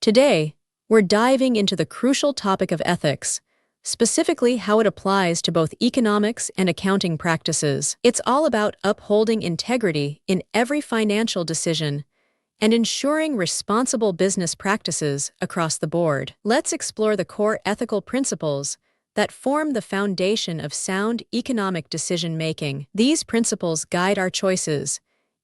Today, we're diving into the crucial topic of ethics, specifically how it applies to both economics and accounting practices. It's all about upholding integrity in every financial decision and ensuring responsible business practices across the board. Let's explore the core ethical principles that form the foundation of sound economic decision-making. These principles guide our choices,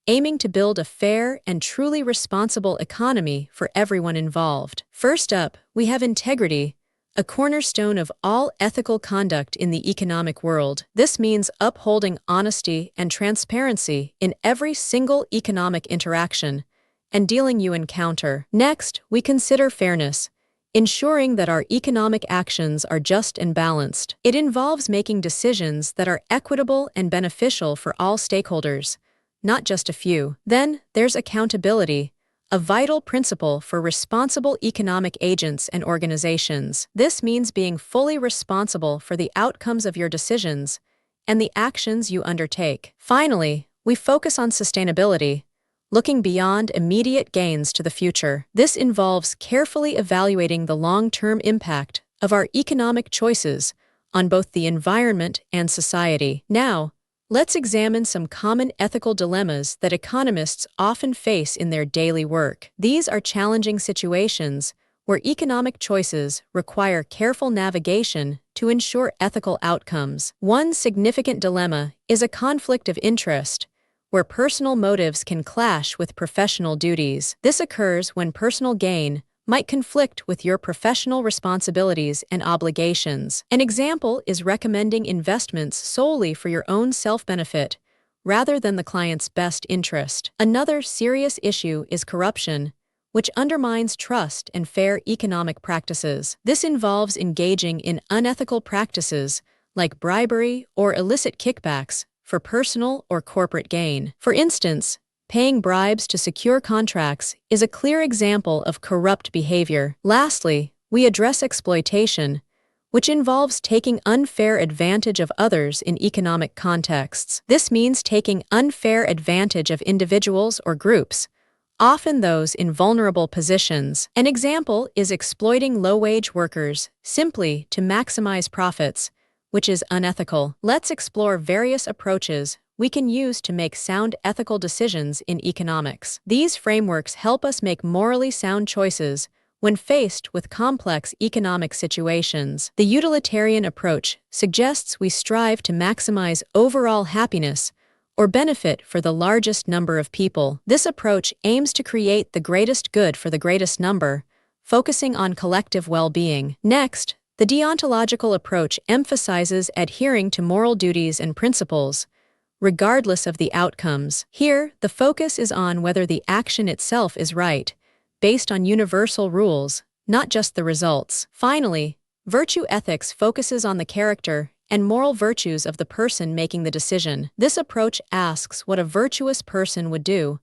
aiming to build a fair and truly responsible economy for everyone involved. First up, we have integrity, a cornerstone of all ethical conduct in the economic world. This means upholding honesty and transparency in every single economic interaction and dealing you encounter. Next, we consider fairness, ensuring that our economic actions are just and balanced. It involves making decisions that are equitable and beneficial for all stakeholders, not just a few. Then, there's accountability, a vital principle for responsible economic agents and organizations. This means being fully responsible for the outcomes of your decisions and the actions you undertake. Finally, we focus on sustainability, looking beyond immediate gains to the future. This involves carefully evaluating the long-term impact of our economic choices on both the environment and society. Now, let's examine some common ethical dilemmas that economists often face in their daily work. These are challenging situations where economic choices require careful navigation to ensure ethical outcomes. One significant dilemma is a conflict of interest, where personal motives can clash with professional duties. This occurs when personal gain might conflict with your professional responsibilities and obligations. An example is recommending investments solely for your own self-benefit, rather than the client's best interest. Another serious issue is corruption, which undermines trust and fair economic practices. This involves engaging in unethical practices like bribery or illicit kickbacks for personal or corporate gain. For instance, paying bribes to secure contracts is a clear example of corrupt behavior. Lastly, we address exploitation, which involves taking unfair advantage of others in economic contexts. This means taking unfair advantage of individuals or groups, often those in vulnerable positions. An example is exploiting low-wage workers simply to maximize profits, which is unethical. Let's explore various approaches we can use to make sound ethical decisions in economics. These frameworks help us make morally sound choices when faced with complex economic situations. The utilitarian approach suggests we strive to maximize overall happiness or benefit for the largest number of people. This approach aims to create the greatest good for the greatest number, focusing on collective well-being. Next, the deontological approach emphasizes adhering to moral duties and principles, regardless of the outcomes. Here, the focus is on whether the action itself is right, based on universal rules, not just the results. Finally, virtue ethics focuses on the character and moral virtues of the person making the decision. This approach asks what a virtuous person would do,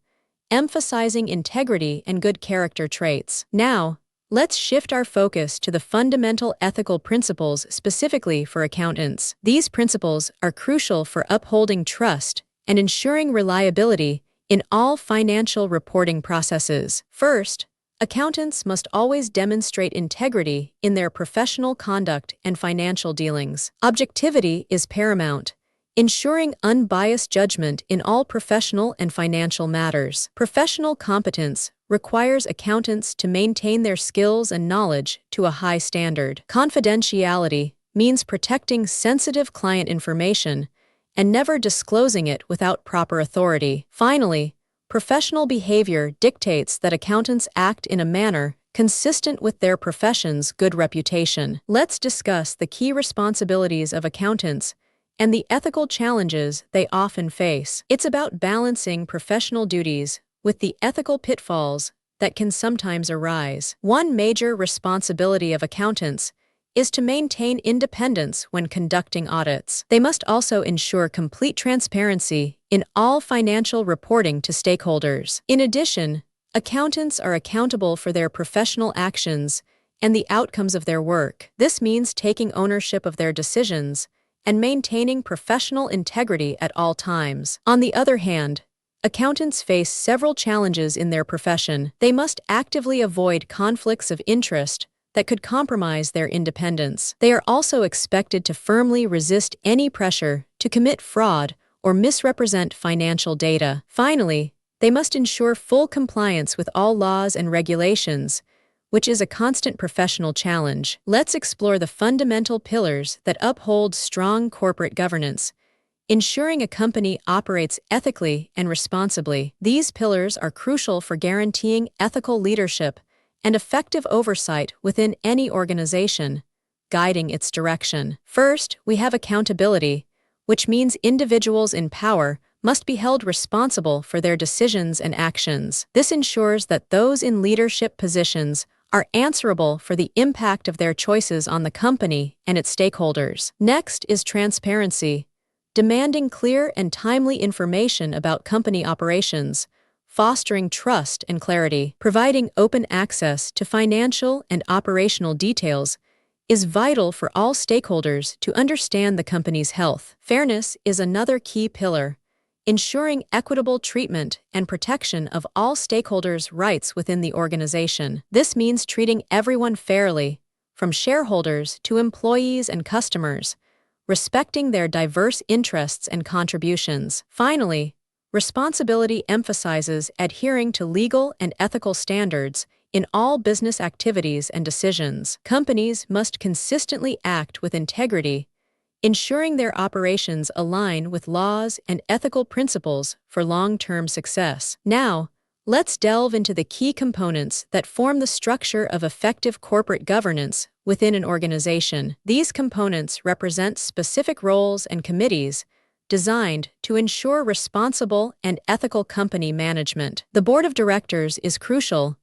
emphasizing integrity and good character traits. Now, let's shift our focus to the fundamental ethical principles specifically for accountants. These principles are crucial for upholding trust and ensuring reliability in all financial reporting processes. First, accountants must always demonstrate integrity in their professional conduct and financial dealings. Objectivity is paramount, ensuring unbiased judgment in all professional and financial matters. Professional competence requires accountants to maintain their skills and knowledge to a high standard. Confidentiality means protecting sensitive client information and never disclosing it without proper authority. Finally, professional behavior dictates that accountants act in a manner consistent with their profession's good reputation. Let's discuss the key responsibilities of accountants and the ethical challenges they often face. It's about balancing professional duties with the ethical pitfalls that can sometimes arise. One major responsibility of accountants is to maintain independence when conducting audits. They must also ensure complete transparency in all financial reporting to stakeholders. In addition, accountants are accountable for their professional actions and the outcomes of their work. This means taking ownership of their decisions and maintaining professional integrity at all times. On the other hand, Accountants face several challenges in their profession. They must actively avoid conflicts of interest that could compromise their independence. They are also expected to firmly resist any pressure to commit fraud or misrepresent financial data. Finally, they must ensure full compliance with all laws and regulations, which is a constant professional challenge. Let's explore the fundamental pillars that uphold strong corporate governance, ensuring a company operates ethically and responsibly. These pillars are crucial for guaranteeing ethical leadership and effective oversight within any organization, guiding its direction. First, we have accountability, which means individuals in power must be held responsible for their decisions and actions. This ensures that those in leadership positions are answerable for the impact of their choices on the company and its stakeholders. Next is transparency, demanding clear and timely information about company operations, fostering trust and clarity. Providing open access to financial and operational details is vital for all stakeholders to understand the company's health. Fairness is another key pillar, ensuring equitable treatment and protection of all stakeholders' rights within the organization. This means treating everyone fairly, from shareholders to employees and customers, respecting their diverse interests and contributions. Finally, responsibility emphasizes adhering to legal and ethical standards in all business activities and decisions. Companies must consistently act with integrity, ensuring their operations align with laws and ethical principles for long-term success. Now, let's delve into the key components that form the structure of effective corporate governance within an organization. These components represent specific roles and committees designed to ensure responsible and ethical company management. The board of directors is crucial.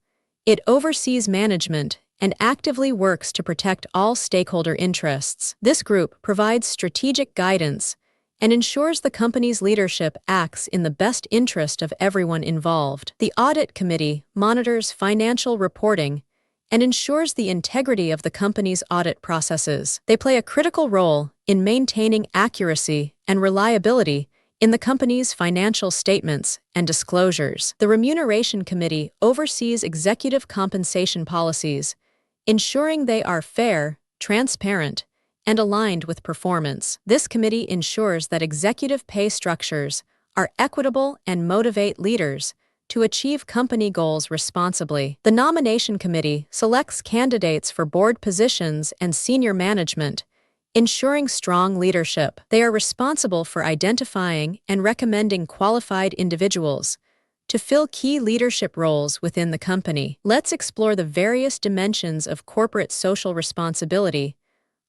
It oversees management and actively works to protect all stakeholder interests. This group provides strategic guidance and ensures the company's leadership acts in the best interest of everyone involved. The audit committee monitors financial reporting and ensures the integrity of the company's audit processes. They play a critical role in maintaining accuracy and reliability in the company's financial statements and disclosures. The remuneration committee oversees executive compensation policies, ensuring they are fair, transparent, and aligned with performance. This committee ensures that executive pay structures are equitable and motivate leaders to achieve company goals responsibly. The nomination committee selects candidates for board positions and senior management, ensuring strong leadership. They are responsible for identifying and recommending qualified individuals to fill key leadership roles within the company. Let's explore the various dimensions of corporate social responsibility,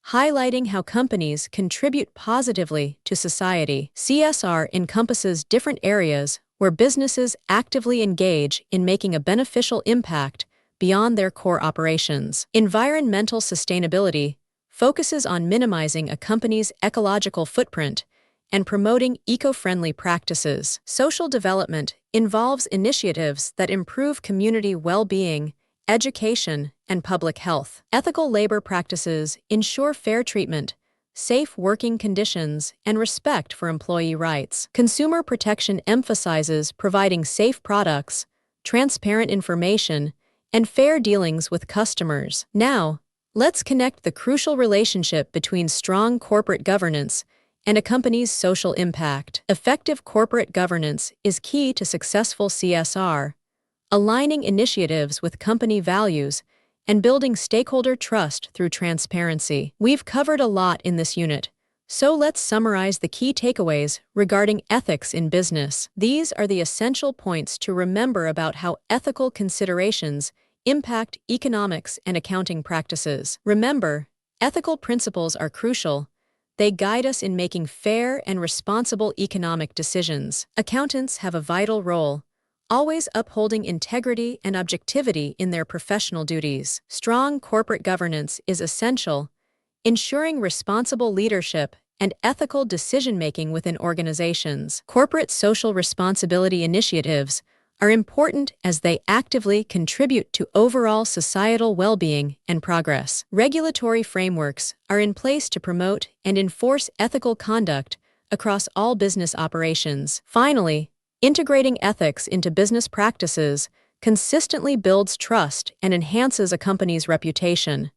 highlighting how companies contribute positively to society. CSR encompasses different areas where businesses actively engage in making a beneficial impact beyond their core operations. Environmental sustainability focuses on minimizing a company's ecological footprint and promoting eco-friendly practices. Social development involves initiatives that improve community well-being, education, and public health. Ethical labor practices ensure fair treatment, safe working conditions, and respect for employee rights. Consumer protection emphasizes providing safe products, transparent information, and fair dealings with customers. Now, let's connect the crucial relationship between strong corporate governance and a company's social impact. Effective corporate governance is key to successful CSR, aligning initiatives with company values and building stakeholder trust through transparency. We've covered a lot in this unit, so let's summarize the key takeaways regarding ethics in business. These are the essential points to remember about how ethical considerations impact economics and accounting practices. Remember, ethical principles are crucial. They guide us in making fair and responsible economic decisions. Accountants have a vital role, always upholding integrity and objectivity in their professional duties. Strong corporate governance is essential, ensuring responsible leadership and ethical decision-making within organizations. Corporate social responsibility initiatives are important as they actively contribute to overall societal well-being and progress. Regulatory frameworks are in place to promote and enforce ethical conduct across all business operations. Finally, Integrating ethics into business practices consistently builds trust and enhances a company's reputation.